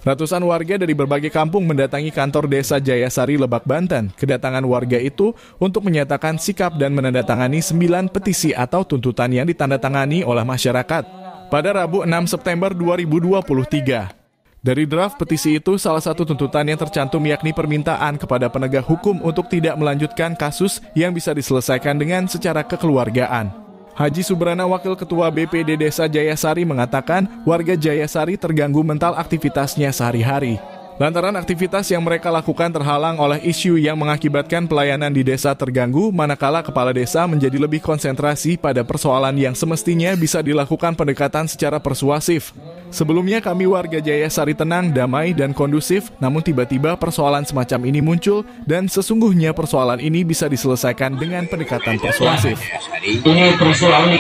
Ratusan warga dari berbagai kampung mendatangi kantor Desa Jayasari, Lebak, Banten. Kedatangan warga itu untuk menyatakan sikap dan menandatangani 9 petisi atau tuntutan yang ditandatangani oleh masyarakat pada Rabu 6 September 2023. Dari draft petisi itu, salah satu tuntutan yang tercantum yakni permintaan kepada penegak hukum untuk tidak melanjutkan kasus yang bisa diselesaikan dengan secara kekeluargaan. Haji Subrana, Wakil Ketua BPD Desa Jayasari, mengatakan warga Jayasari terganggu mental aktivitasnya sehari-hari. Lantaran aktivitas yang mereka lakukan terhalang oleh isu yang mengakibatkan pelayanan di desa terganggu, manakala kepala desa menjadi lebih konsentrasi pada persoalan yang semestinya bisa dilakukan pendekatan secara persuasif. Sebelumnya kami warga Jayasari tenang, damai, dan kondusif, namun tiba-tiba persoalan semacam ini muncul dan sesungguhnya persoalan ini bisa diselesaikan dengan pendekatan persuasif. Ini persoalan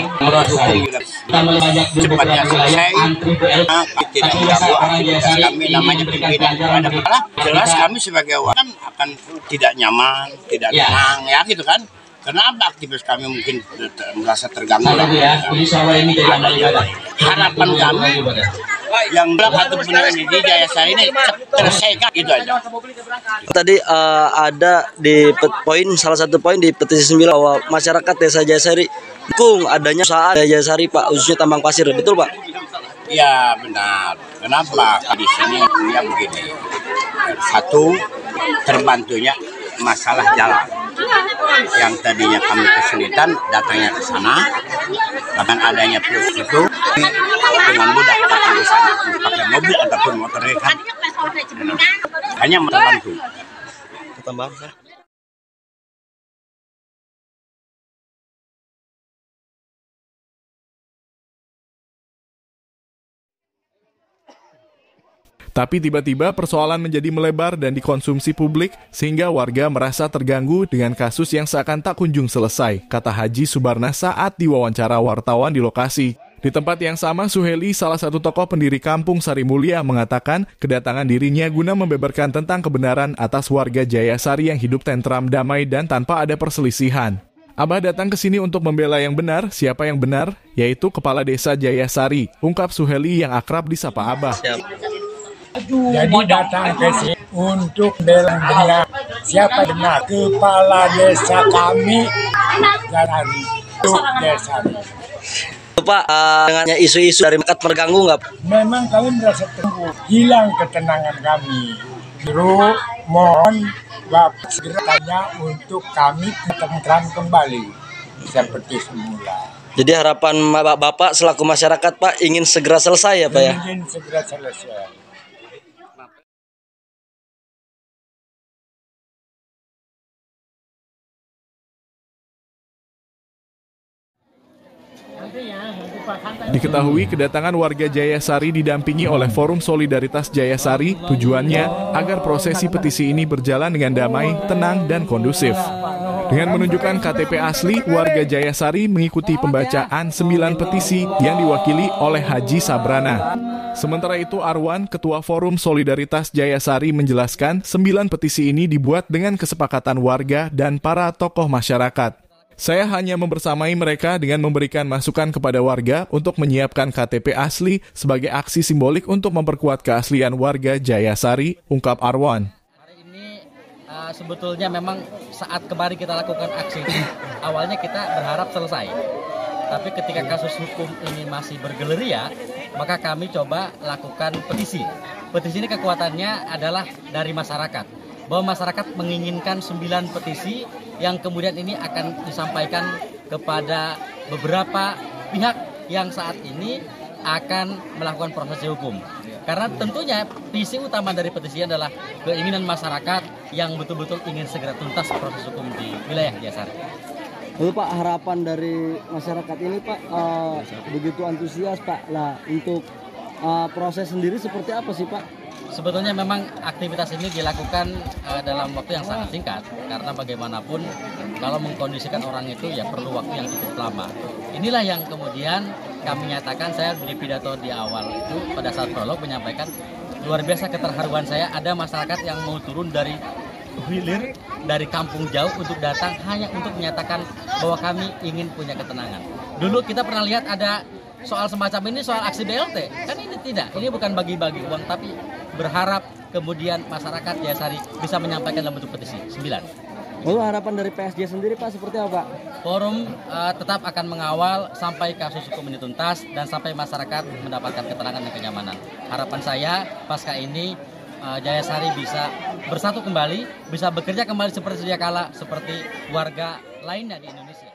banyak cepatnya selesai, tidak mengganggu aktivitas kami, namanya pimpinan. Jelas kami sebagai warga akan tidak nyaman, tidak tenang, ya gitu kan. Kenapa aktivitas kami mungkin merasa terganggu? Harapan kami yang belum atau benar di Jayasari ini terselesaikan, itu aja. Tadi ada di salah satu poin di petisi 9 bahwa masyarakat Desa Jayasari dukung adanya usaha Jayasari, Pak, khususnya tambang pasir, betul, Pak? Ya benar. Kenapa? Di sini ya begini. Satu, terbantunya masalah jalan. Yang tadinya kami kesulitan datangnya ke sana, bahkan adanya plus itu dengan mudah datang ke sana pakai mobil ataupun motor kan. Hanya membantu. Tambah. Tapi tiba-tiba persoalan menjadi melebar dan dikonsumsi publik sehingga warga merasa terganggu dengan kasus yang seakan tak kunjung selesai, kata Haji Subarna saat diwawancara wartawan di lokasi. Di tempat yang sama, Suheli, salah satu tokoh pendiri kampung Sari Mulia, mengatakan kedatangan dirinya guna membeberkan tentang kebenaran atas warga Jayasari yang hidup tentram, damai, dan tanpa ada perselisihan. Abah datang ke sini untuk membela yang benar. Siapa yang benar? Yaitu Kepala Desa Jayasari, ungkap Suheli yang akrab disapa Abah. Jadi datang ke sini untuk bela benar. Siapa benar? Kepala desa kami Jayasari. Jayasari. Pak, dengan isu-isu dari masyarakat terganggu nggak? Memang kami merasa terganggu, hilang ketenangan kami. Terus mohon Bapak segera tanya untuk kami tentram kembali seperti semula. Jadi harapan Bapak selaku masyarakat, Pak, ingin segera selesai ya, Pak, ya? Ingin segera selesai. Diketahui kedatangan warga Jayasari didampingi oleh Forum Solidaritas Jayasari, tujuannya agar prosesi petisi ini berjalan dengan damai, tenang, dan kondusif. Dengan menunjukkan KTP asli, warga Jayasari mengikuti pembacaan 9 petisi yang diwakili oleh Haji Sabrana. Sementara itu, Arwan, Ketua Forum Solidaritas Jayasari, menjelaskan 9 petisi ini dibuat dengan kesepakatan warga dan para tokoh masyarakat. Saya hanya membersamai mereka dengan memberikan masukan kepada warga untuk menyiapkan KTP asli sebagai aksi simbolik untuk memperkuat keaslian warga Jayasari, ungkap Arwan. Hari ini sebetulnya memang saat kemarin kita lakukan aksi itu, awalnya kita berharap selesai. Tapi ketika kasus hukum ini masih bergerilya, maka kami coba lakukan petisi. Petisi ini kekuatannya adalah dari masyarakat. Bahwa masyarakat menginginkan 9 petisi yang kemudian ini akan disampaikan kepada beberapa pihak yang saat ini akan melakukan proses hukum. Karena tentunya visi utama dari petisi adalah keinginan masyarakat yang betul-betul ingin segera tuntas proses hukum di wilayah Jayasari. Lalu Pak, harapan dari masyarakat ini, Pak, begitu antusias, Pak, lah untuk proses sendiri seperti apa sih, Pak? Sebetulnya memang aktivitas ini dilakukan dalam waktu yang sangat singkat, karena bagaimanapun kalau mengkondisikan orang itu ya perlu waktu yang cukup lama. Inilah yang kemudian kami nyatakan, saya di pidato di awal itu pada saat prolog menyampaikan luar biasa keterharuan saya, ada masyarakat yang mau turun dari hilir, dari kampung jauh untuk datang hanya untuk menyatakan bahwa kami ingin punya ketenangan. Dulu kita pernah lihat ada soal semacam ini, soal aksi BLT, kan ini tidak, ini bukan bagi-bagi uang, tapi berharap kemudian masyarakat Jayasari bisa menyampaikan dalam bentuk petisi 9. Lalu harapan dari PSJ sendiri Pak seperti apa Pak? Forum tetap akan mengawal sampai kasus hukum ini tuntas dan sampai masyarakat mendapatkan ketenangan dan kenyamanan. Harapan saya pasca ini Jayasari bisa bersatu kembali, bisa bekerja kembali seperti sedia kala, seperti warga lainnya di Indonesia.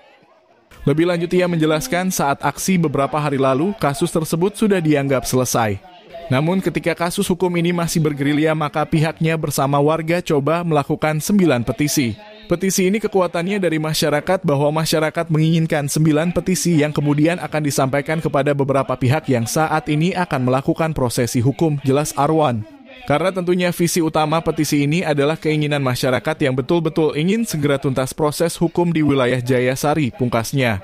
Lebih lanjut ia menjelaskan saat aksi beberapa hari lalu, kasus tersebut sudah dianggap selesai. Namun ketika kasus hukum ini masih bergerilya, maka pihaknya bersama warga coba melakukan 9 petisi. Petisi ini kekuatannya dari masyarakat bahwa masyarakat menginginkan 9 petisi yang kemudian akan disampaikan kepada beberapa pihak yang saat ini akan melakukan prosesi hukum, jelas Arwan. Karena tentunya visi utama petisi ini adalah keinginan masyarakat yang betul-betul ingin segera tuntas proses hukum di wilayah Jayasari, pungkasnya.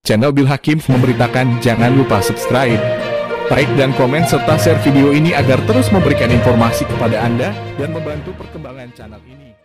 Channel Bil Hakim memberitakan jangan lupa subscribe, like dan komen serta share video ini agar terus memberikan informasi kepada Anda dan membantu perkembangan channel ini.